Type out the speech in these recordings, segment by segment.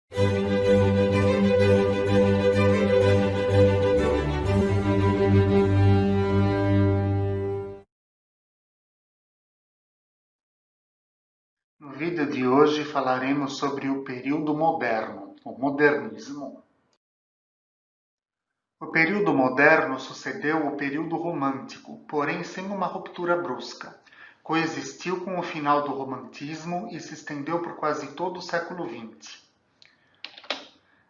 No vídeo de hoje falaremos sobre o período moderno, o modernismo. O período moderno sucedeu o período romântico, porém sem uma ruptura brusca. Coexistiu com o final do romantismo e se estendeu por quase todo o século XX.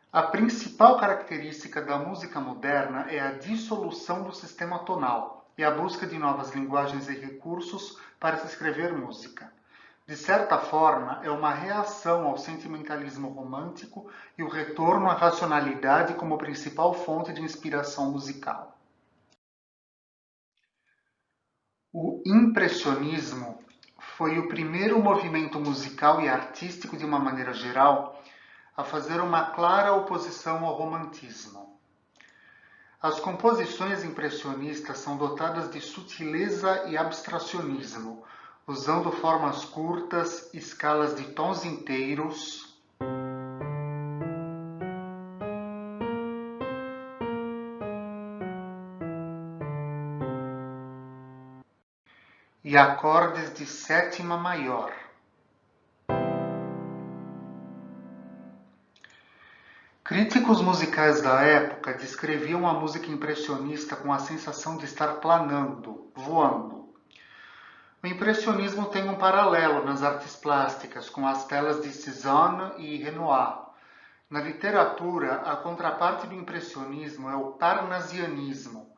A principal característica da música moderna é a dissolução do sistema tonal e a busca de novas linguagens e recursos para se escrever música. De certa forma, é uma reação ao sentimentalismo romântico e o retorno à racionalidade como principal fonte de inspiração musical. O impressionismo foi o primeiro movimento musical e artístico, de uma maneira geral, a fazer uma clara oposição ao romantismo. As composições impressionistas são dotadas de sutileza e abstracionismo, usando formas curtas, escalas de tons inteiros e acordes de sétima maior. Críticos musicais da época descreviam a música impressionista com a sensação de estar planando, voando. O impressionismo tem um paralelo nas artes plásticas, com as telas de Cézanne e Renoir. Na literatura, a contraparte do impressionismo é o parnasianismo.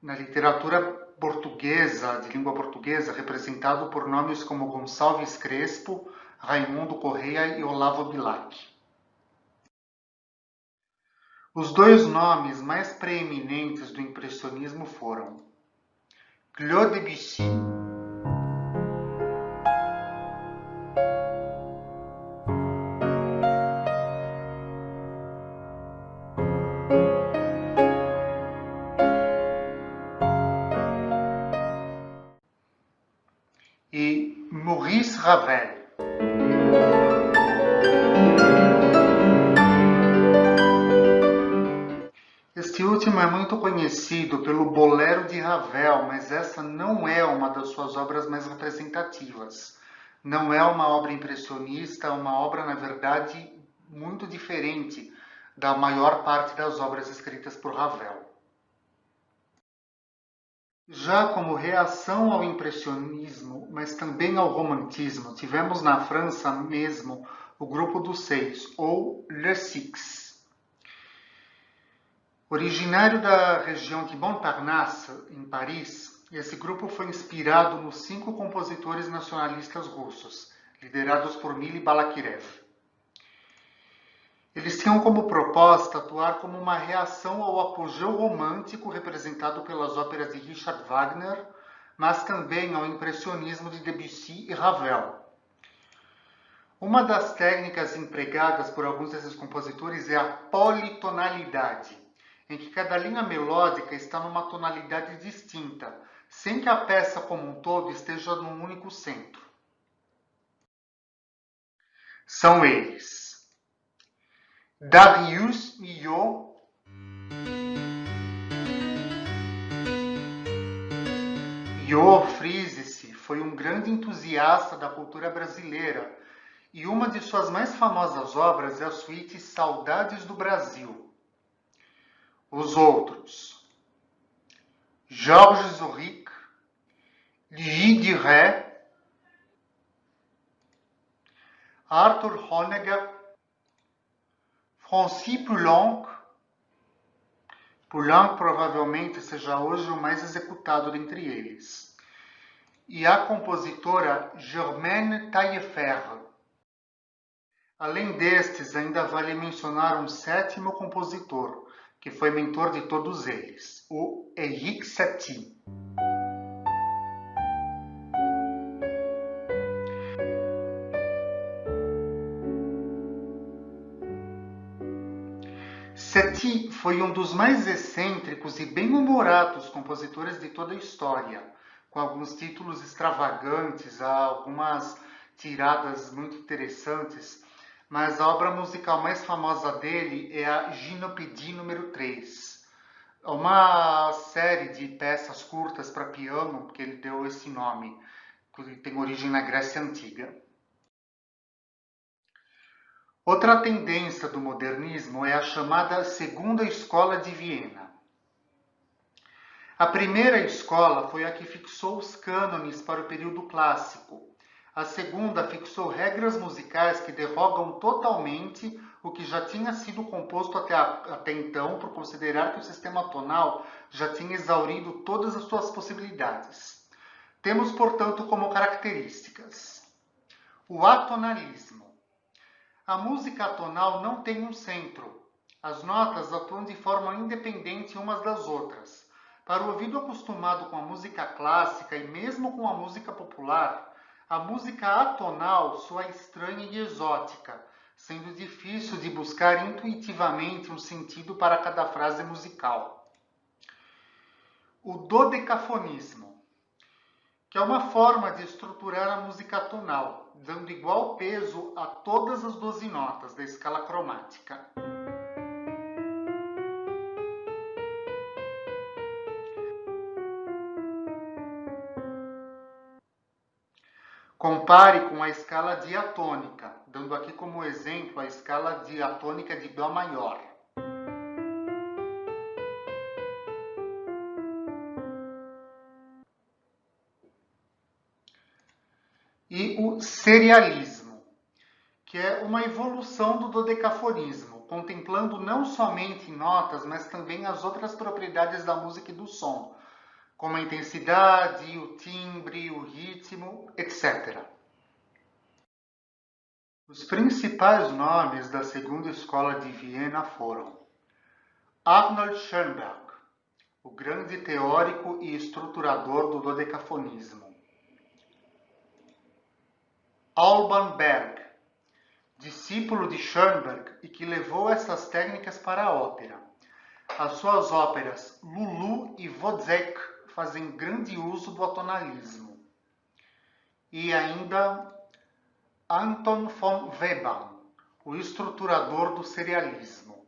Na literatura portuguesa, de língua portuguesa, representado por nomes como Gonçalves Crespo, Raimundo Correia e Olavo Bilac. Os dois nomes mais preeminentes do impressionismo foram Claude Debussy e Maurice Ravel. Este último é muito conhecido pelo Bolero de Ravel, mas essa não é uma das suas obras mais representativas. Não é uma obra impressionista, é uma obra, na verdade, muito diferente da maior parte das obras escritas por Ravel. Já como reação ao impressionismo, mas também ao romantismo, tivemos na França mesmo o Grupo dos Seis, ou Les Six. Originário da região de Montparnasse, em Paris, esse grupo foi inspirado nos 5 compositores nacionalistas russos, liderados por Mili Balakirev. Eles tinham como proposta atuar como uma reação ao apogeu romântico representado pelas óperas de Richard Wagner, mas também ao impressionismo de Debussy e Ravel. Uma das técnicas empregadas por alguns desses compositores é a politonalidade, em que cada linha melódica está numa tonalidade distinta, sem que a peça como um todo esteja num único centro. São eles: Darius Milhaud, Milhaud, frise-se, foi um grande entusiasta da cultura brasileira e uma de suas mais famosas obras é a suíte Saudades do Brasil. Os outros: Georges Auric, Louis Duret, Arthur Honegger, Francis Poulenc. Poulenc provavelmente seja hoje o mais executado dentre eles. E a compositora Germaine Taillefer. Além destes, ainda vale mencionar um 7º compositor, que foi mentor de todos eles, o Erik Satie. Satie foi um dos mais excêntricos e bem-humorados compositores de toda a história, com alguns títulos extravagantes, algumas tiradas muito interessantes, mas a obra musical mais famosa dele é a Ginopédie número 3. É uma série de peças curtas para piano que ele deu esse nome, que tem origem na Grécia Antiga. Outra tendência do modernismo é a chamada Segunda Escola de Viena. A primeira escola foi a que fixou os cânones para o período clássico. A segunda fixou regras musicais que derrogam totalmente o que já tinha sido composto até então, por considerar que o sistema tonal já tinha exaurido todas as suas possibilidades. Temos, portanto, como características o atonalismo. A música atonal não tem um centro. As notas atuam de forma independente umas das outras. Para o ouvido acostumado com a música clássica e mesmo com a música popular, a música atonal soa estranha e exótica, sendo difícil de buscar intuitivamente um sentido para cada frase musical. O dodecafonismo, que é uma forma de estruturar a música atonal, dando igual peso a todas as 12 notas da escala cromática. Compare com a escala diatônica, dando aqui como exemplo a escala diatônica de Dó maior. E o serialismo, que é uma evolução do dodecafonismo, contemplando não somente notas, mas também as outras propriedades da música e do som, como a intensidade, o timbre, o ritmo, etc. Os principais nomes da Segunda Escola de Viena foram Arnold Schoenberg, o grande teórico e estruturador do dodecafonismo; Alban Berg, discípulo de Schoenberg e que levou essas técnicas para a ópera. As suas óperas Lulu e Wozzeck fazem grande uso do atonalismo. E ainda Anton von Webern, o estruturador do serialismo.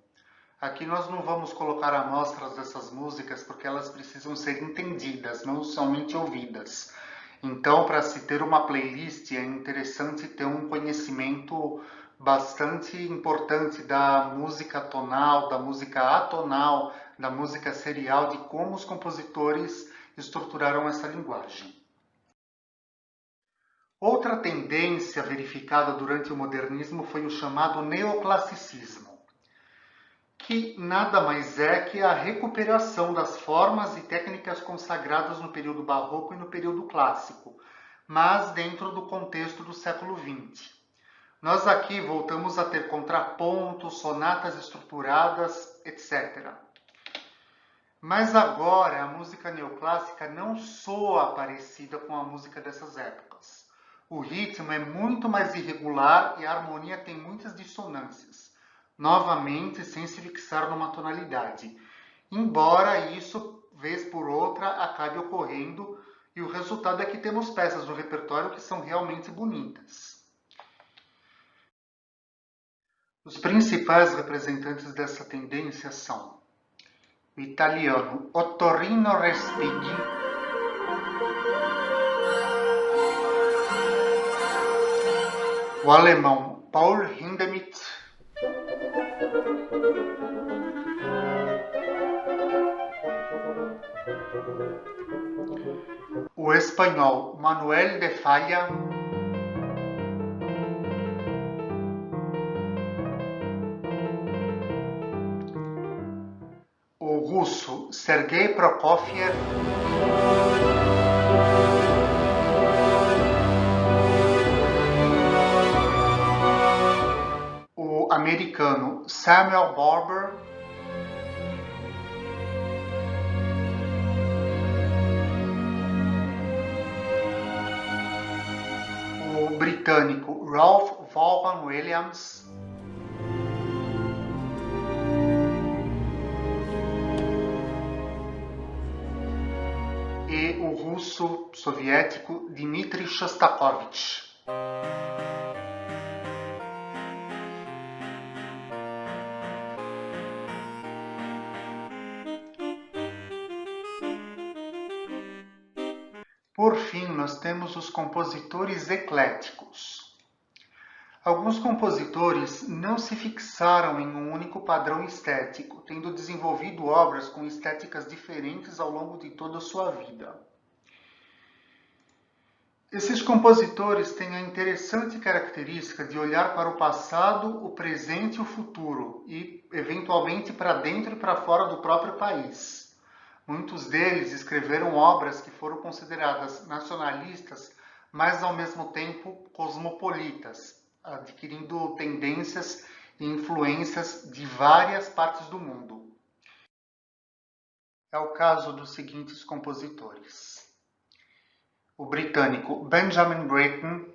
Aqui nós não vamos colocar amostras dessas músicas porque elas precisam ser entendidas, não somente ouvidas. Então, para se ter uma playlist, é interessante ter um conhecimento bastante importante da música tonal, da música atonal, da música serial, de como os compositores estruturaram essa linguagem. Outra tendência verificada durante o modernismo foi o chamado neoclassicismo, que nada mais é que a recuperação das formas e técnicas consagradas no período barroco e no período clássico, mas dentro do contexto do século XX. Nós aqui voltamos a ter contrapontos, sonatas estruturadas, etc. Mas agora a música neoclássica não soa parecida com a música dessas épocas. O ritmo é muito mais irregular e a harmonia tem muitas dissonâncias, novamente sem se fixar numa tonalidade, embora isso, vez por outra, acabe ocorrendo, e o resultado é que temos peças no repertório que são realmente bonitas. Os principais representantes dessa tendência são o italiano Ottorino Respighi, o alemão Paul Hindemith, o espanhol Manuel de Falla, o russo Sergei Prokofiev, o americano Samuel Barber, o britânico Ralph Vaughan Williams, e o russo soviético Dmitri Shostakovich. Por fim, nós temos os compositores ecléticos. Alguns compositores não se fixaram em um único padrão estético, tendo desenvolvido obras com estéticas diferentes ao longo de toda a sua vida. Esses compositores têm a interessante característica de olhar para o passado, o presente e o futuro, e eventualmente para dentro e para fora do próprio país. Muitos deles escreveram obras que foram consideradas nacionalistas, mas ao mesmo tempo cosmopolitas, adquirindo tendências e influências de várias partes do mundo. É o caso dos seguintes compositores: o britânico Benjamin Britten,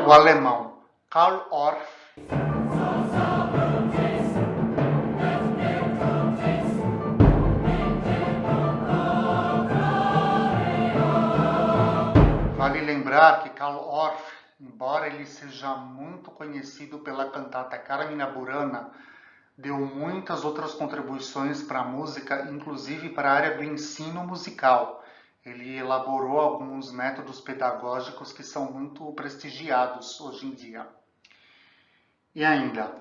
o alemão Karl Orff, vale lembrar que Karl Orff, embora ele seja muito conhecido pela cantata Carmina Burana, deu muitas outras contribuições para a música, inclusive para a área do ensino musical. Ele elaborou alguns métodos pedagógicos que são muito prestigiados hoje em dia. E ainda,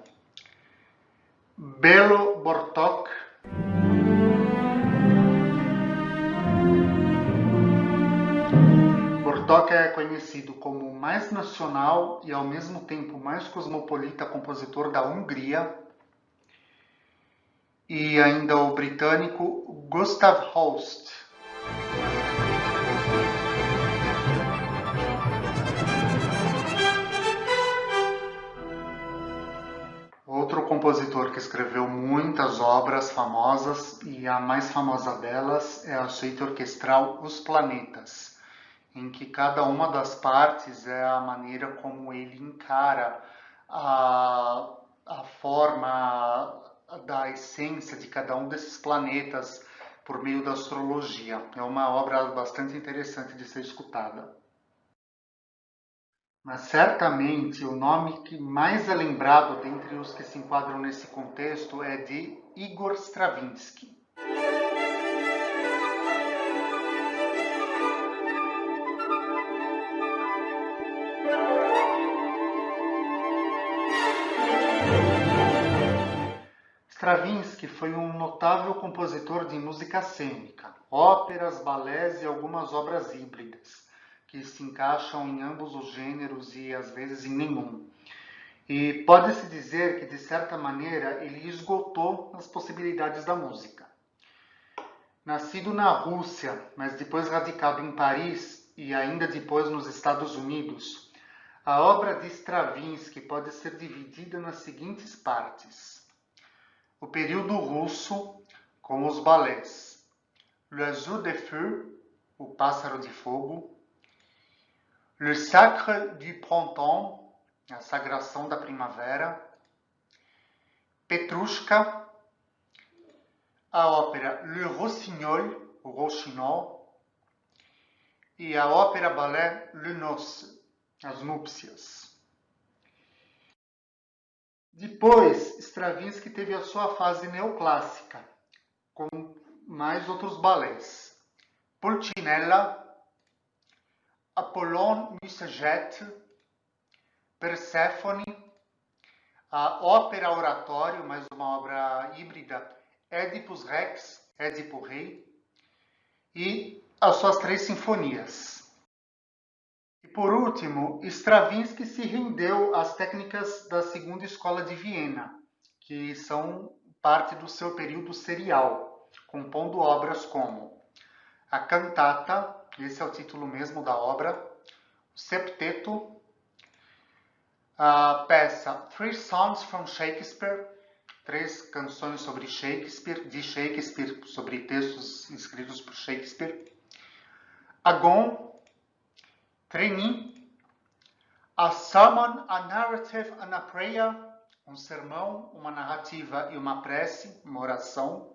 Belo Bartók, Bartók é conhecido como o mais nacional e ao mesmo tempo mais cosmopolita compositor da Hungria. E ainda o britânico Gustav Holst. Outro compositor que escreveu muitas obras famosas, e a mais famosa delas é a suíte orquestral Os Planetas, em que cada uma das partes é a maneira como ele encara a forma da essência de cada um desses planetas por meio da astrologia. É uma obra bastante interessante de ser escutada. Mas certamente o nome que mais é lembrado dentre os que se enquadram nesse contexto é de Igor Stravinsky. Stravinsky foi um notável compositor de música cênica, óperas, balés e algumas obras híbridas, que se encaixam em ambos os gêneros e às vezes em nenhum. E pode-se dizer que, de certa maneira, ele esgotou as possibilidades da música. Nascido na Rússia, mas depois radicado em Paris e ainda depois nos Estados Unidos, a obra de Stravinsky pode ser dividida nas seguintes partes: o período russo, com os balés Le Oiseau de Feu, o Pássaro de Fogo, Le Sacre du Printemps, a Sagração da Primavera, Petrushka, a ópera Le Rossignol, o Rouxinol, e a ópera balé Le Noces, as Núpcias. Depois, Stravinsky teve a sua fase neoclássica, com mais outros balés: Pulcinella, Apollon Musegete, Perséfone, a ópera oratório, mais uma obra híbrida, Édipus Rex, Édipo Rei, e as suas 3 sinfonias. E por último, Stravinsky se rendeu às técnicas da segunda escola de Viena, que são parte do seu período serial, compondo obras como a cantata, esse é o título mesmo da obra, o septeto, a peça Three Songs from Shakespeare, 3 canções sobre Shakespeare, de Shakespeare, sobre textos escritos por Shakespeare, Agon, Treni, a Sermon, a Narrative and a Prayer, um sermão, uma narrativa e uma prece, uma oração,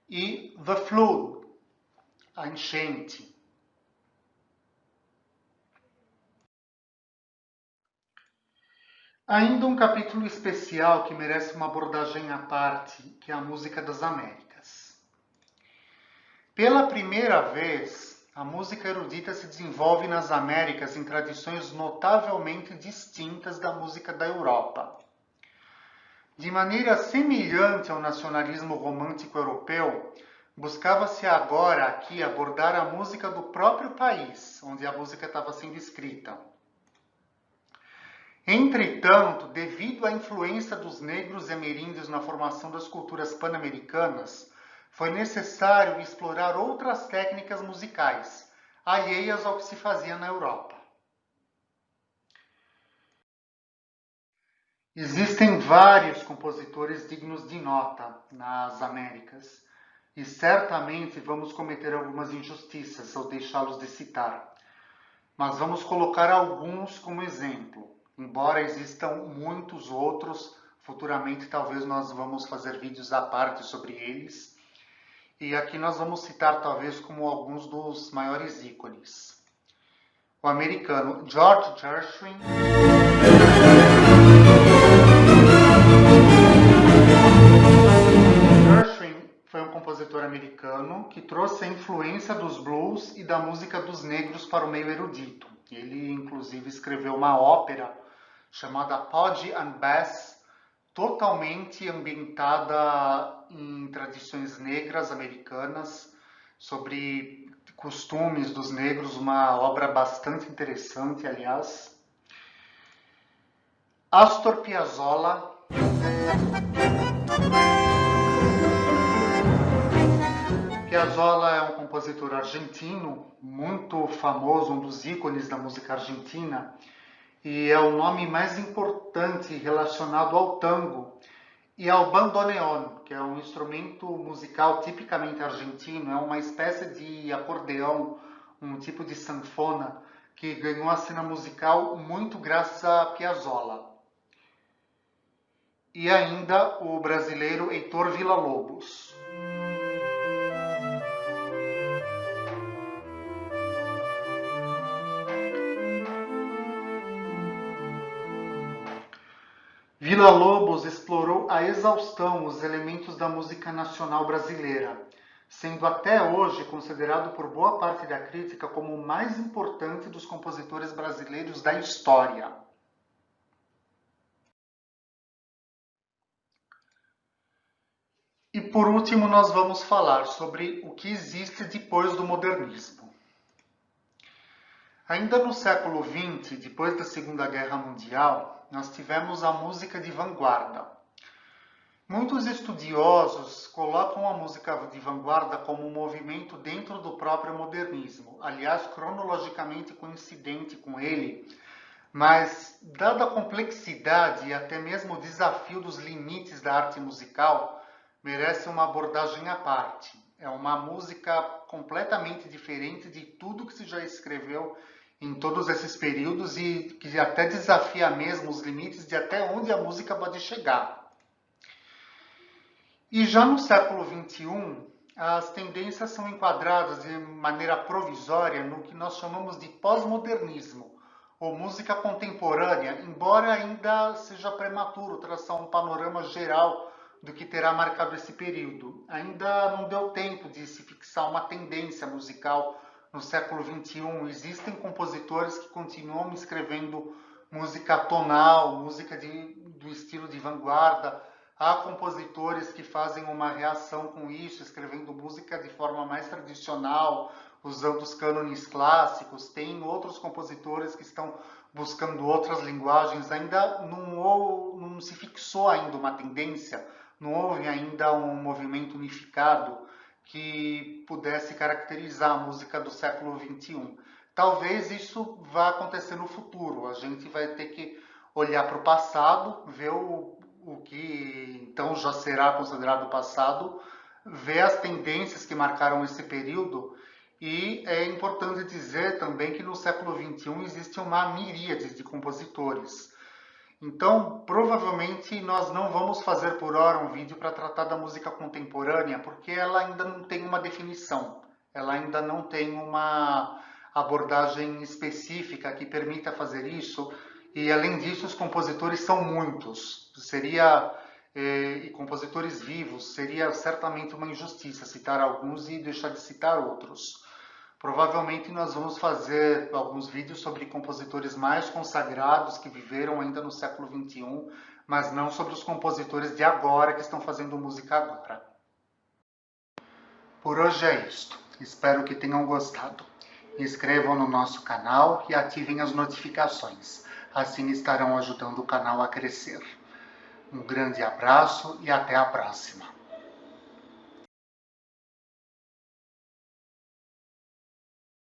e The Flood, a enchente. Ainda um capítulo especial que merece uma abordagem à parte, que é a música das Américas. Pela primeira vez, a música erudita se desenvolve nas Américas em tradições notavelmente distintas da música da Europa. De maneira semelhante ao nacionalismo romântico europeu, buscava-se agora aqui abordar a música do próprio país, onde a música estava sendo escrita. Entretanto, devido à influência dos negros e ameríndios na formação das culturas pan-americanas, foi necessário explorar outras técnicas musicais, alheias ao que se fazia na Europa. Existem vários compositores dignos de nota nas Américas, e certamente vamos cometer algumas injustiças ao deixá-los de citar. Mas vamos colocar alguns como exemplo. Embora existam muitos outros, futuramente talvez nós vamos fazer vídeos à parte sobre eles. E aqui nós vamos citar talvez como alguns dos maiores ícones. O americano George Gershwin. Gershwin foi um compositor americano que trouxe a influência dos blues e da música dos negros para o meio erudito. Ele inclusive escreveu uma ópera chamada Porgy and Bess, totalmente ambientada em tradições negras americanas, sobre costumes dos negros, uma obra bastante interessante, aliás. Astor Piazzolla. Piazzolla é um compositor argentino, muito famoso, um dos ícones da música argentina, e é o nome mais importante relacionado ao tango e ao bandoneón, que é um instrumento musical tipicamente argentino, é uma espécie de acordeão, um tipo de sanfona, que ganhou a cena musical muito graças a Piazzolla. E ainda o brasileiro Heitor Villa-Lobos. Villa-Lobos explorou à exaustão os elementos da música nacional brasileira, sendo até hoje considerado por boa parte da crítica como o mais importante dos compositores brasileiros da história. E por último, nós vamos falar sobre o que existe depois do modernismo. Ainda no século XX, depois da Segunda Guerra Mundial, nós tivemos a música de vanguarda. Muitos estudiosos colocam a música de vanguarda como um movimento dentro do próprio modernismo, aliás, cronologicamente coincidente com ele, mas, dada a complexidade e até mesmo o desafio dos limites da arte musical, merece uma abordagem à parte. É uma música completamente diferente de tudo que se já escreveu em todos esses períodos e que até desafia mesmo os limites de até onde a música pode chegar. E já no século XXI, as tendências são enquadradas de maneira provisória no que nós chamamos de pós-modernismo, ou música contemporânea, embora ainda seja prematuro traçar um panorama geral do que terá marcado esse período. Ainda não deu tempo de se fixar uma tendência musical no século XXI. Existem compositores que continuam escrevendo música tonal, música do estilo de vanguarda. Há compositores que fazem uma reação com isso, escrevendo música de forma mais tradicional, usando os cânones clássicos. Tem outros compositores que estão buscando outras linguagens. Ainda não se fixou ainda uma tendência, não houve ainda um movimento unificado que pudesse caracterizar a música do século XXI. Talvez isso vá acontecer no futuro. A gente vai ter que olhar para o passado, ver o que então já será considerado passado, ver as tendências que marcaram esse período. E é importante dizer também que no século XXI existe uma miríade de compositores. Então, provavelmente, nós não vamos fazer por hora um vídeo para tratar da música contemporânea, porque ela ainda não tem uma definição, ela ainda não tem uma abordagem específica que permita fazer isso, E além disso, os compositores são muitos. E compositores vivos, seria certamente uma injustiça citar alguns e deixar de citar outros. Provavelmente nós vamos fazer alguns vídeos sobre compositores mais consagrados que viveram ainda no século XXI, mas não sobre os compositores de agora que estão fazendo música agora. Por hoje é isto. Espero que tenham gostado. Inscrevam no nosso canal e ativem as notificações. Assim estarão ajudando o canal a crescer. Um grande abraço e até a próxima.